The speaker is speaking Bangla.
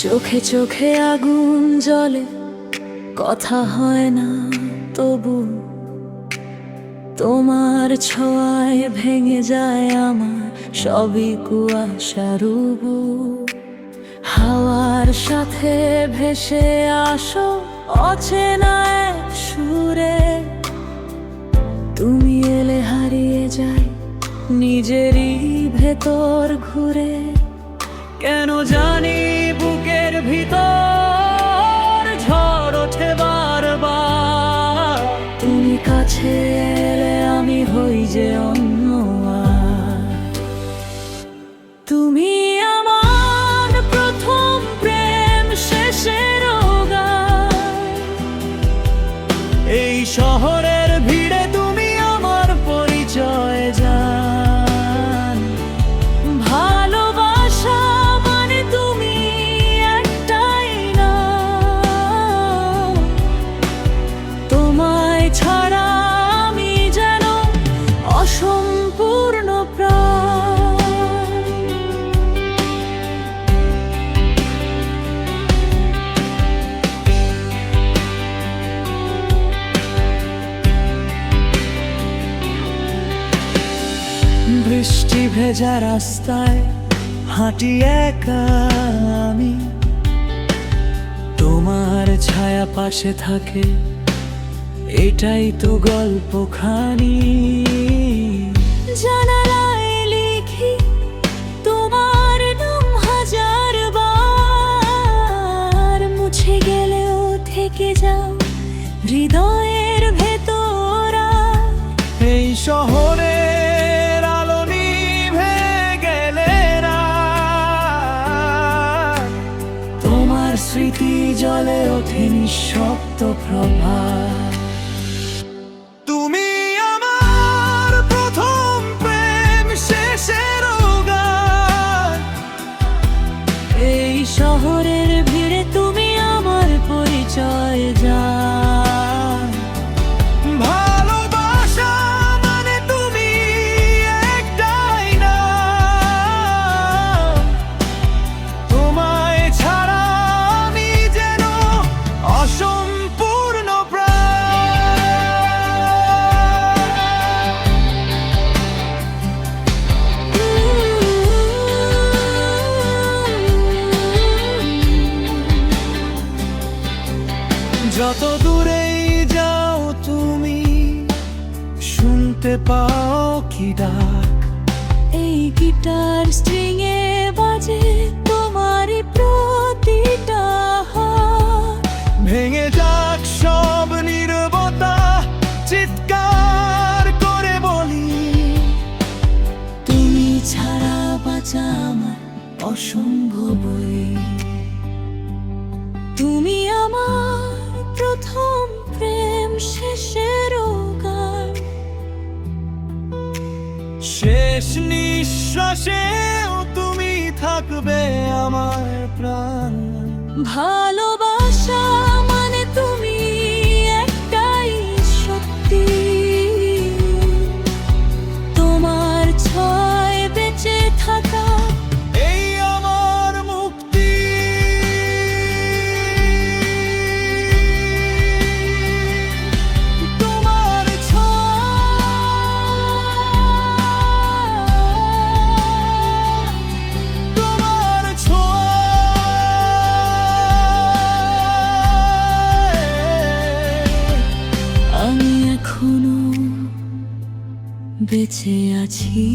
চোখে চোখে আগুন জ্বলে, কথা হয় না তবু তোমার ছোঁয়ায় ভেঙে যায় আমার সবই কুয়াশার উবু। হাওয়ার সাথে ভেসে আসো অচেনা এক সুরে, তুমি এলে হারিয়ে যাই নিজেরই ভেতর ঘুরে। কেন জানি বুকের ভিতর ঝড় ওঠে বারবার, তুমি কাছে এলে আমি হই যে অন্য আর। তুমি আমার প্রথম প্রেম, শেষের গান। এই শহরের ভিড়ে তুমি আমার পরিচয় জান। ভালোবাসা মানে তুমি একটাই না, তোমায় ছাড়া আমি যেন অসম্পূর্ণ প্রাণ। বৃষ্টি ভেজা রাস্তায় হাঁটি একা আমি, তোমার ছায়া পাশে থাকে, এটাই তো গল্পখানি। জানালায় লিখি তোমার নাম হাজার বার, মুছে গেলেও থেকে যাও হৃদয়ের ভেতর। এই শহরে স্মৃতি জলে ওঠে নিঃশব্দ প্রভাত। তুমি আমার প্রথম প্রেম, শেষের গান। এই শহরের ভিড়ে তুমি আমার পরিচয় জান। ভালোবাসা মানে তুমি একটাই না, তোমায় ছাড়া অসম্পূর্ণ যত দূরেই যাও তুমি শুনতে পাও কি ডাক। এই গিটার স্ট্রিং এ বাজে তোমারই প্রতিটা হাত। ভেঙে যাক সব নীরবতা, চিৎকার করে বলি তুমি ছাড়া বাঁচা আমার অসম্ভবই। তুমি আমার প্রথম প্রেম, শেষের গান। শেষ নিঃশ্বাসেও তুমি থাকবে আমার প্রাণ। ভালোবাসা মানে তুমি একটাই সত্যি, তোমার ছয় বেঁচে থাকা এই আমার মুক্তি। তোমার এখনো বেঁচে আছি।